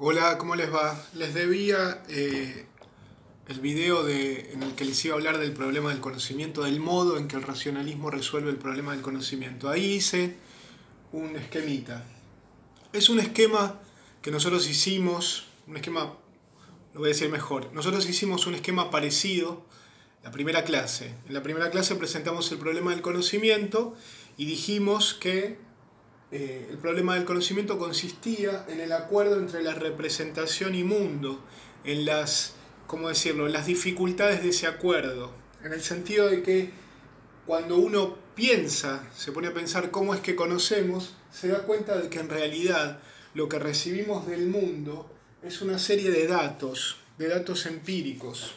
Hola, ¿cómo les va? Les debía el video en el que les iba a hablar del problema del conocimiento, del modo en que el racionalismo resuelve el problema del conocimiento. Ahí hice un esquemita. Es un esquema que nosotros hicimos, un esquema, lo voy a decir mejor, nosotros hicimos un esquema parecido en la primera clase. En la primera clase presentamos el problema del conocimiento y dijimos que el problema del conocimiento consistía en el acuerdo entre la representación y mundo, en las, ¿cómo decirlo?, en las dificultades de ese acuerdo, en el sentido de que cuando uno piensa, se pone a pensar cómo es que conocemos, se da cuenta de que en realidad lo que recibimos del mundo es una serie de datos empíricos.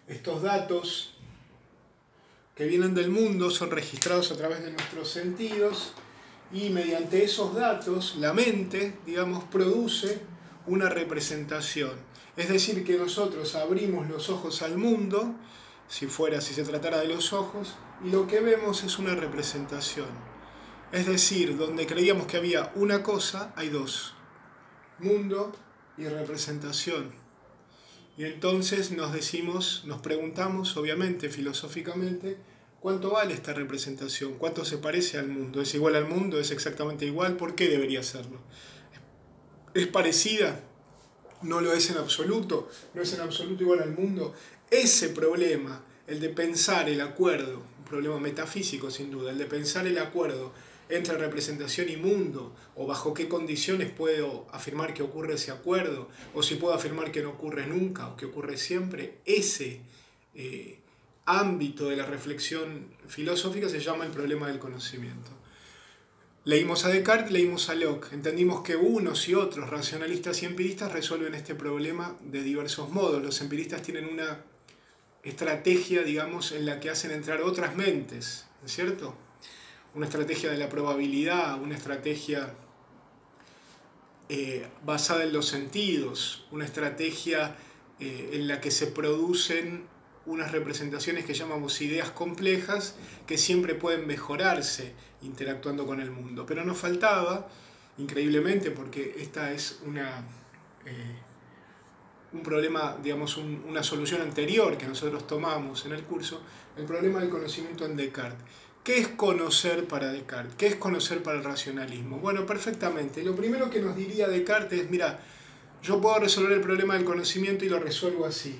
Estos datos que vienen del mundo son registrados a través de nuestros sentidos y mediante esos datos la mente, digamos, produce una representación. Es decir, que nosotros abrimos los ojos al mundo, si se tratara de los ojos, y lo que vemos es una representación. Es decir, donde creíamos que había una cosa, hay dos: mundo y representación. Y entonces nos preguntamos, obviamente, filosóficamente, ¿cuánto vale esta representación? ¿Cuánto se parece al mundo? ¿Es igual al mundo? ¿Es exactamente igual? ¿Por qué debería serlo? ¿Es parecida? ¿No lo es en absoluto? ¿No es en absoluto igual al mundo? Ese problema, el de pensar el acuerdo, un problema metafísico sin duda, el de pensar el acuerdo entre representación y mundo, o bajo qué condiciones puedo afirmar que ocurre ese acuerdo, o si puedo afirmar que no ocurre nunca o que ocurre siempre, ese ámbito de la reflexión filosófica se llama el problema del conocimiento. Leímos a Descartes, leímos a Locke, entendimos que unos y otros, racionalistas y empiristas, resuelven este problema de diversos modos. Los empiristas tienen una estrategia, digamos, en la que hacen entrar otras mentes, ¿no es cierto? Una estrategia de la probabilidad, una estrategia basada en los sentidos, una estrategia en la que se producen unas representaciones que llamamos ideas complejas que siempre pueden mejorarse interactuando con el mundo. Pero nos faltaba, increíblemente, porque esta es un problema, digamos, una solución anterior que nosotros tomamos en el curso, el problema del conocimiento en Descartes. ¿Qué es conocer para Descartes? ¿Qué es conocer para el racionalismo? Bueno, perfectamente. Lo primero que nos diría Descartes es, mira, yo puedo resolver el problema del conocimiento y lo resuelvo así.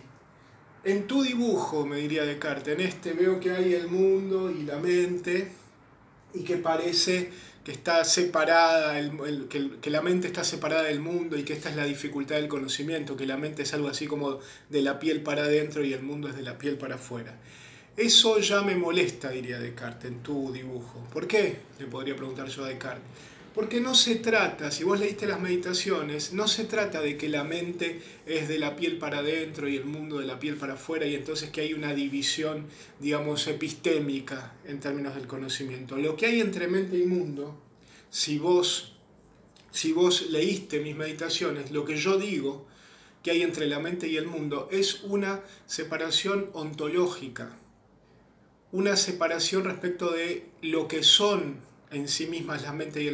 En tu dibujo, me diría Descartes, en este veo que hay el mundo y la mente y que parece que está separada, que la mente está separada del mundo y que esta es la dificultad del conocimiento, que la mente es algo así como de la piel para adentro y el mundo es de la piel para afuera. Eso ya me molesta, diría Descartes, en tu dibujo. ¿Por qué?, le podría preguntar yo a Descartes. Porque no se trata, si vos leíste las meditaciones, no se trata de que la mente es de la piel para adentro y el mundo de la piel para afuera y entonces que hay una división, digamos, epistémica en términos del conocimiento. Lo que hay entre mente y mundo, si vos leíste mis meditaciones, lo que yo digo que hay entre la mente y el mundo es una separación ontológica, una separación respecto de lo que son en sí mismas la mente y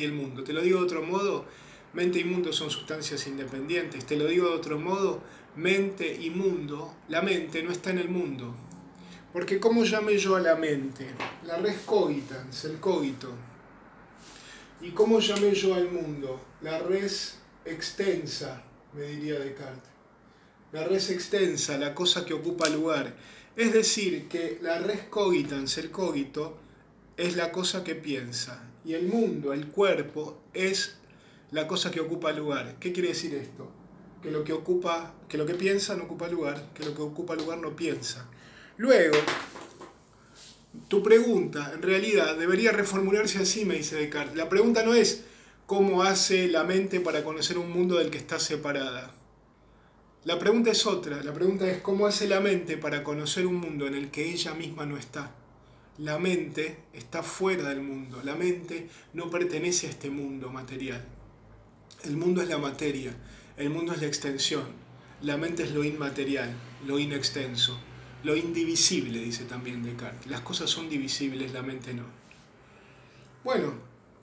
el mundo. Te lo digo de otro modo, mente y mundo son sustancias independientes. Te lo digo de otro modo, mente y mundo, la mente no está en el mundo. Porque ¿cómo llamé yo a la mente? La res cogitans, el cogito. ¿Y cómo llamé yo al mundo? La res extensa, me diría Descartes. La res extensa, la cosa que ocupa lugar. Es decir, que la res cogitans, el cogito, es la cosa que piensa. Y el mundo, el cuerpo, es la cosa que ocupa lugar. ¿Qué quiere decir esto? Que lo que piensa no ocupa lugar, que lo que ocupa lugar no piensa. Luego, tu pregunta, en realidad, debería reformularse así, me dice Descartes. La pregunta no es cómo hace la mente para conocer un mundo del que está separada. La pregunta es otra. La pregunta es cómo hace la mente para conocer un mundo en el que ella misma no está. La mente está fuera del mundo. La mente no pertenece a este mundo material. El mundo es la materia. El mundo es la extensión. La mente es lo inmaterial, lo inextenso. Lo indivisible, dice también Descartes. Las cosas son divisibles, la mente no. Bueno,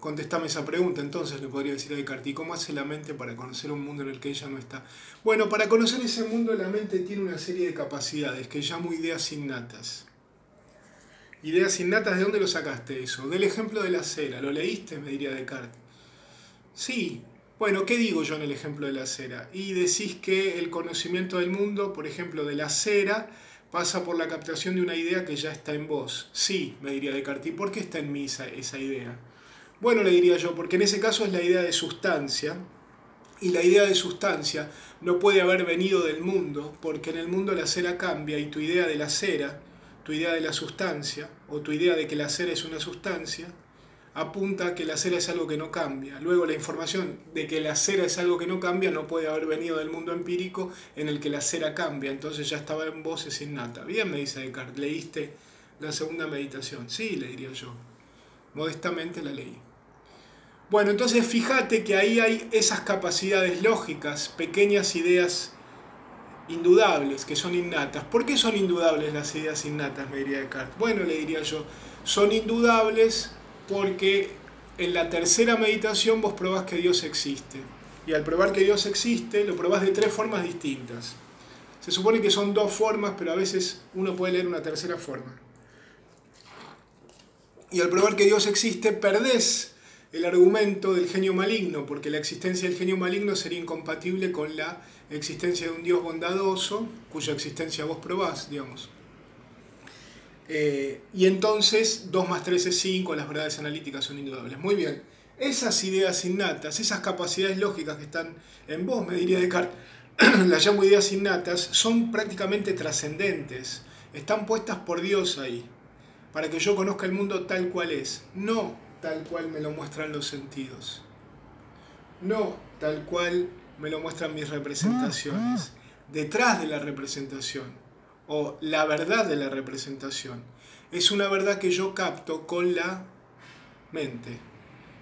Contestame esa pregunta, entonces le podría decir a Descartes. ¿Y cómo hace la mente para conocer un mundo en el que ella no está? Bueno, para conocer ese mundo la mente tiene una serie de capacidades que llamo ideas innatas. Ideas innatas, ¿de dónde lo sacaste eso? Del ejemplo de la cera. ¿Lo leíste? Me diría Descartes. Sí. Bueno, ¿qué digo yo en el ejemplo de la cera? Y decís que el conocimiento del mundo, por ejemplo, de la cera, pasa por la captación de una idea que ya está en vos. Sí, me diría Descartes. ¿Y por qué está en mí esa idea? Bueno, le diría yo, porque en ese caso es la idea de sustancia, y la idea de sustancia no puede haber venido del mundo, porque en el mundo la cera cambia y tu idea de la cera, tu idea de la sustancia, o tu idea de que la cera es una sustancia, apunta a que la cera es algo que no cambia. Luego la información de que la cera es algo que no cambia no puede haber venido del mundo empírico en el que la cera cambia, entonces ya estaba en vos, es innata. Bien, me dice Descartes, ¿leíste la segunda meditación? Sí, le diría yo. Modestamente la leí. Bueno, entonces fíjate que ahí hay esas capacidades lógicas, pequeñas ideas indudables, que son innatas. ¿Por qué son indudables las ideas innatas, me diría Descartes? Bueno, le diría yo, son indudables porque en la tercera meditación vos probás que Dios existe. Y al probar que Dios existe, lo probás de 3 formas distintas. Se supone que son 2 formas, pero a veces uno puede leer una tercera forma. Y al probar que Dios existe, perdés el argumento del genio maligno, porque la existencia del genio maligno sería incompatible con la existencia de un Dios bondadoso, cuya existencia vos probás, digamos. Y entonces 2 más 3 es 5, las verdades analíticas son indudables. Muy bien, esas ideas innatas, esas capacidades lógicas que están en vos, me diría Descartes, las llamo ideas innatas, son prácticamente trascendentes, están puestas por Dios ahí, para que yo conozca el mundo tal cual es, no tal cual me lo muestran los sentidos, no tal cual me lo muestran mis representaciones. Detrás de la representación, o la verdad de la representación, es una verdad que yo capto con la mente,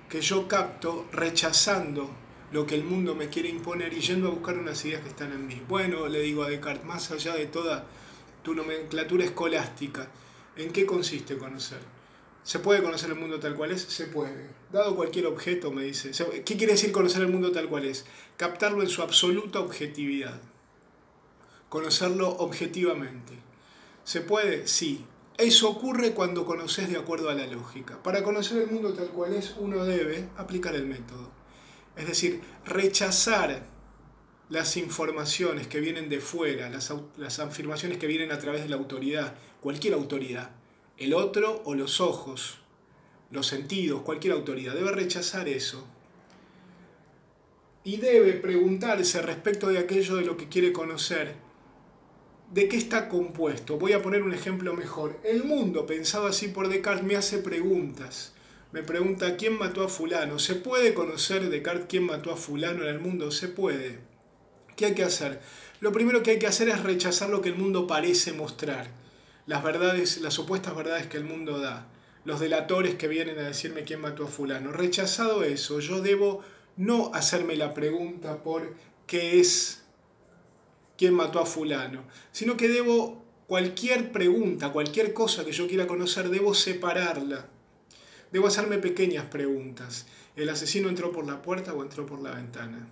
que yo capto rechazando lo que el mundo me quiere imponer y yendo a buscar unas ideas que están en mí. Bueno, le digo a Descartes, más allá de toda tu nomenclatura escolástica, ¿en qué consiste conocer? ¿Se puede conocer el mundo tal cual es? Se puede. Dado cualquier objeto, me dice. ¿Qué quiere decir conocer el mundo tal cual es? Captarlo en su absoluta objetividad. Conocerlo objetivamente. ¿Se puede? Sí. Eso ocurre cuando conoces de acuerdo a la lógica. Para conocer el mundo tal cual es, uno debe aplicar el método. Es decir, rechazar las informaciones que vienen de fuera, las afirmaciones que vienen a través de la autoridad, cualquier autoridad, el otro o los ojos, los sentidos, cualquier autoridad, debe rechazar eso. Y debe preguntarse respecto de aquello de lo que quiere conocer, ¿de qué está compuesto? Voy a poner un ejemplo mejor. El mundo, pensado así por Descartes, me hace preguntas. Me pregunta, ¿quién mató a fulano? ¿Se puede conocer, Descartes, quién mató a fulano en el mundo? Se puede. ¿Qué hay que hacer? Lo primero que hay que hacer es rechazar lo que el mundo parece mostrar. Las verdades, las supuestas verdades que el mundo da. Los delatores que vienen a decirme quién mató a fulano. Rechazado eso, yo debo no hacerme la pregunta por qué es quién mató a fulano, sino que debo, cualquier pregunta, cualquier cosa que yo quiera conocer, debo separarla. Debo hacerme pequeñas preguntas. ¿El asesino entró por la puerta o entró por la ventana?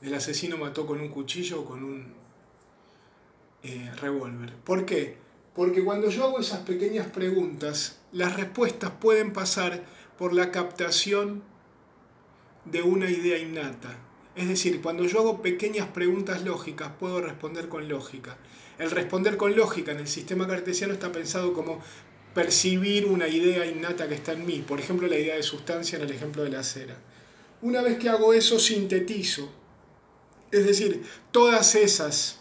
¿El asesino mató con un cuchillo o con un revólver? ¿Por qué? Porque cuando yo hago esas pequeñas preguntas, las respuestas pueden pasar por la captación de una idea innata. Es decir, cuando yo hago pequeñas preguntas lógicas, puedo responder con lógica. El responder con lógica en el sistema cartesiano está pensado como percibir una idea innata que está en mí. Por ejemplo, la idea de sustancia en el ejemplo de la cera. Una vez que hago eso, sintetizo. Es decir, todas esas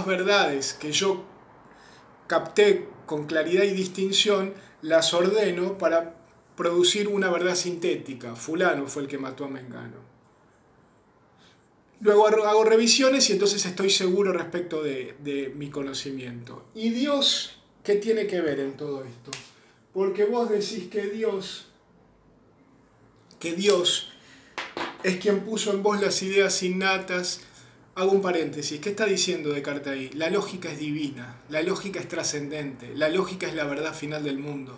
verdades que yo capté con claridad y distinción, las ordeno para producir una verdad sintética. Fulano fue el que mató a Mengano. Luego hago revisiones y entonces estoy seguro respecto de mi conocimiento. ¿Y Dios qué tiene que ver en todo esto? Porque vos decís que Dios es quien puso en vos las ideas innatas. Hago un paréntesis. ¿Qué está diciendo Descartes ahí? La lógica es divina, la lógica es trascendente, la lógica es la verdad final del mundo.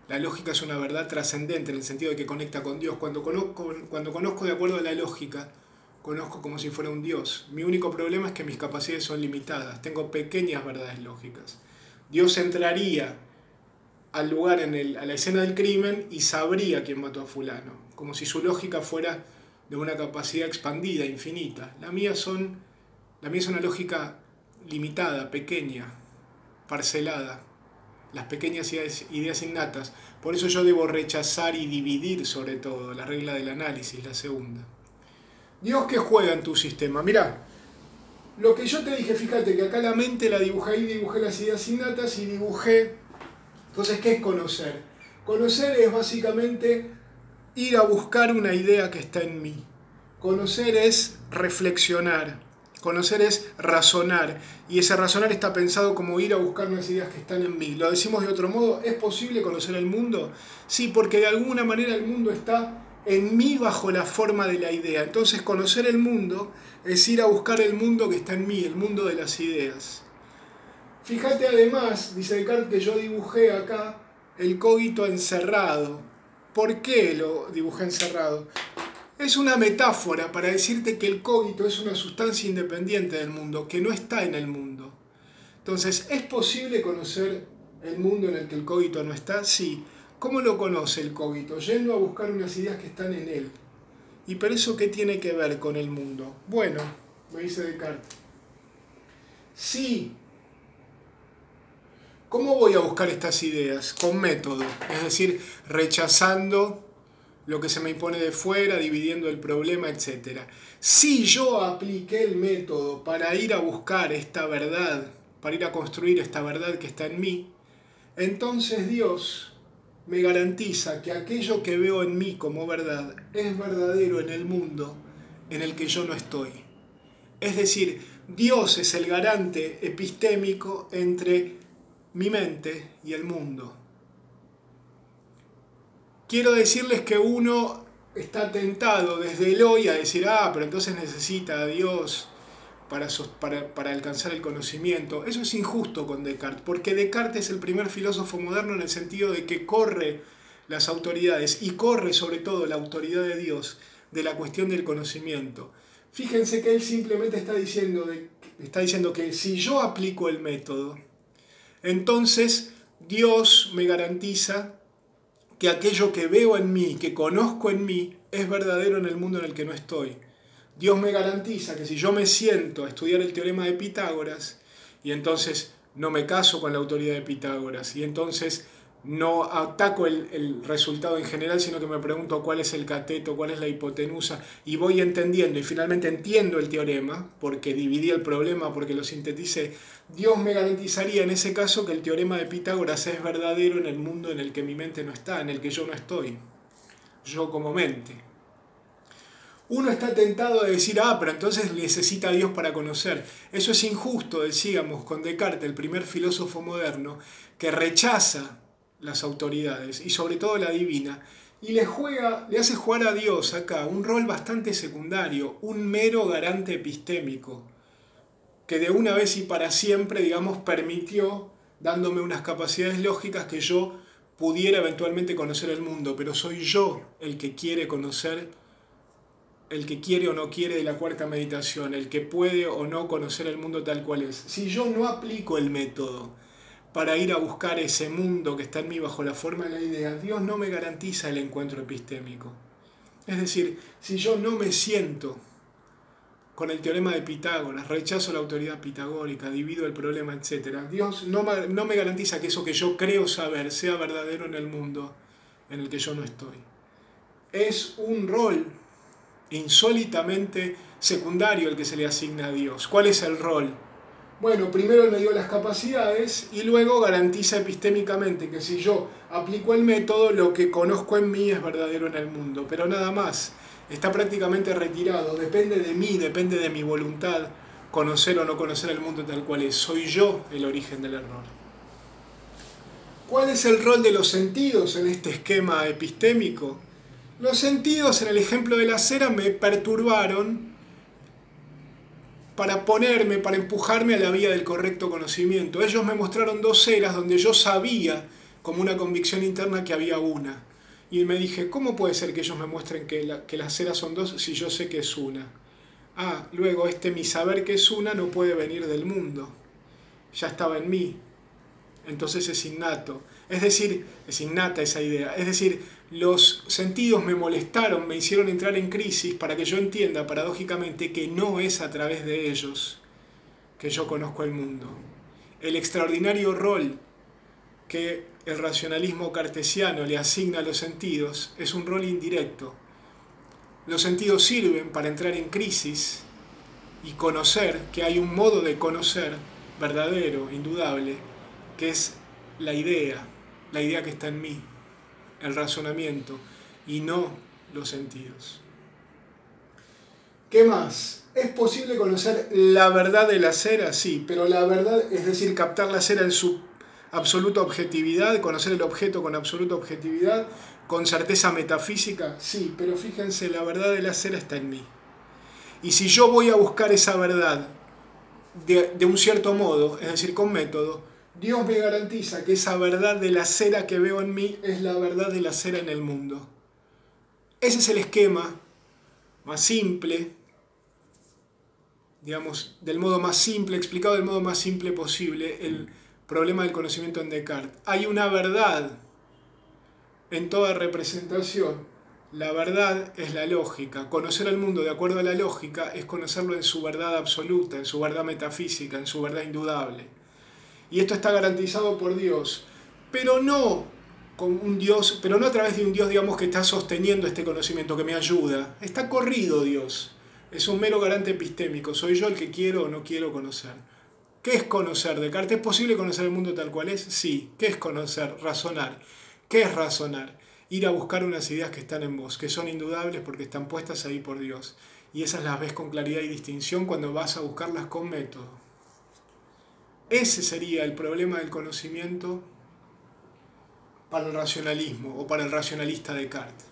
La lógica es una verdad trascendente en el sentido de que conecta con Dios. Cuando conozco de acuerdo a la lógica, conozco como si fuera un Dios. Mi único problema es que mis capacidades son limitadas. Tengo pequeñas verdades lógicas. Dios entraría al lugar, a la escena del crimen, y sabría quién mató a fulano. Como si su lógica fuera de una capacidad expandida, infinita. La mía es una lógica limitada, pequeña, parcelada. Las pequeñas ideas innatas. Por eso yo debo rechazar y dividir, sobre todo, la regla del análisis, la segunda. Dios que juega en tu sistema. Mirá, lo que yo te dije, fíjate que acá la mente la dibujé, ahí dibujé las ideas innatas y dibujé. Entonces, ¿qué es conocer? Conocer es básicamente ir a buscar una idea que está en mí. Conocer es reflexionar. Conocer es razonar, y ese razonar está pensado como ir a buscar unas ideas que están en mí. Lo decimos de otro modo, ¿es posible conocer el mundo? Sí, porque de alguna manera el mundo está en mí bajo la forma de la idea. Entonces conocer el mundo es ir a buscar el mundo que está en mí, el mundo de las ideas. Fíjate además, dice Descartes, que yo dibujé acá el cogito encerrado. ¿Por qué lo dibujé encerrado? Es una metáfora para decirte que el cogito es una sustancia independiente del mundo, que no está en el mundo. Entonces, ¿es posible conocer el mundo en el que el cogito no está? Sí. ¿Cómo lo conoce el cogito? Yendo a buscar unas ideas que están en él. ¿Y pero eso qué tiene que ver con el mundo? Bueno, me dice Descartes. Sí. ¿Cómo voy a buscar estas ideas? Con método, es decir, rechazando lo que se me impone de fuera, dividiendo el problema, etc. Si yo apliqué el método para ir a buscar esta verdad, para ir a construir esta verdad que está en mí, entonces Dios me garantiza que aquello que veo en mí como verdad es verdadero en el mundo en el que yo no estoy. Es decir, Dios es el garante epistémico entre mi mente y el mundo. Quiero decirles que uno está tentado desde el hoy a decir, pero entonces necesita a Dios para alcanzar el conocimiento. Eso es injusto con Descartes, porque Descartes es el primer filósofo moderno en el sentido de que corre las autoridades y corre sobre todo la autoridad de Dios de la cuestión del conocimiento. Fíjense que él simplemente está diciendo que si yo aplico el método, entonces Dios me garantiza que aquello que veo en mí, que conozco en mí, es verdadero en el mundo en el que no estoy. Dios me garantiza que si yo me siento a estudiar el teorema de Pitágoras, y entonces no me caso con la autoridad de Pitágoras, y entonces no ataco el resultado en general, sino que me pregunto cuál es el cateto, cuál es la hipotenusa, y voy entendiendo, y finalmente entiendo el teorema, porque dividí el problema, porque lo sinteticé. Dios me garantizaría en ese caso que el teorema de Pitágoras es verdadero en el mundo en el que mi mente no está, en el que yo no estoy, yo como mente. Uno está tentado de decir, pero entonces necesita a Dios para conocer. Eso es injusto, decíamos, con Descartes, el primer filósofo moderno, que rechaza las autoridades, y sobre todo la divina, y le hace jugar a Dios acá un rol bastante secundario, un mero garante epistémico, que de una vez y para siempre, digamos, permitió, dándome unas capacidades lógicas, que yo pudiera eventualmente conocer el mundo, pero soy yo el que quiere conocer, el que quiere o no quiere de la cuarta meditación, el que puede o no conocer el mundo tal cual es. Si yo no aplico el método para ir a buscar ese mundo que está en mí bajo la forma de la idea, Dios no me garantiza el encuentro epistémico. Es decir, si yo no me siento con el teorema de Pitágoras, rechazo la autoridad pitagórica, divido el problema, etc., Dios no me garantiza que eso que yo creo saber sea verdadero en el mundo en el que yo no estoy. Es un rol insólitamente secundario el que se le asigna a Dios. ¿Cuál es el rol? Bueno, primero Él me dio las capacidades y luego garantiza epistémicamente que si yo aplico el método, lo que conozco en mí es verdadero en el mundo, pero nada más. Está prácticamente retirado, depende de mí, depende de mi voluntad conocer o no conocer el mundo tal cual es. Soy yo el origen del error. ¿Cuál es el rol de los sentidos en este esquema epistémico? Los sentidos, en el ejemplo de la cera, me perturbaron para empujarme a la vía del correcto conocimiento. Ellos me mostraron dos ceras donde yo sabía como una convicción interna que había una. Y me dije, ¿cómo puede ser que ellos me muestren que las ceras son dos si yo sé que es una? Ah, luego mi saber que es una no puede venir del mundo. Ya estaba en mí. Entonces es innato. Es decir, es innata esa idea. Es decir, los sentidos me molestaron, me hicieron entrar en crisis para que yo entienda paradójicamente que no es a través de ellos que yo conozco el mundo. El extraordinario rol que el racionalismo cartesiano le asigna a los sentidos es un rol indirecto. Los sentidos sirven para entrar en crisis y conocer que hay un modo de conocer verdadero, indudable, que es la idea que está en mí, el razonamiento, y no los sentidos. ¿Qué más? ¿Es posible conocer la verdad de la cera? Sí, pero la verdad, es decir, captar la cera en su absoluta objetividad, conocer el objeto con absoluta objetividad, con certeza metafísica, sí, pero fíjense, la verdad de la cera está en mí. Y si yo voy a buscar esa verdad de un cierto modo, es decir, con método, Dios me garantiza que esa verdad de la cera que veo en mí es la verdad de la cera en el mundo. Ese es el esquema más simple, digamos, del modo más simple, explicado del modo más simple posible, el problema del conocimiento en Descartes. Hay una verdad en toda representación. La verdad es la lógica. Conocer al mundo de acuerdo a la lógica es conocerlo en su verdad absoluta, en su verdad metafísica, en su verdad indudable. Y esto está garantizado por Dios, pero no con un Dios, pero no a través de un Dios, digamos, que está sosteniendo este conocimiento, que me ayuda. Está corrido Dios. Es un mero garante epistémico. Soy yo el que quiero o no quiero conocer. ¿Qué es conocer? Descartes, ¿es posible conocer el mundo tal cual es? Sí. ¿Qué es conocer? Razonar. ¿Qué es razonar? Ir a buscar unas ideas que están en vos, que son indudables porque están puestas ahí por Dios. Y esas las ves con claridad y distinción cuando vas a buscarlas con método. Ese sería el problema del conocimiento para el racionalismo o para el racionalista Descartes.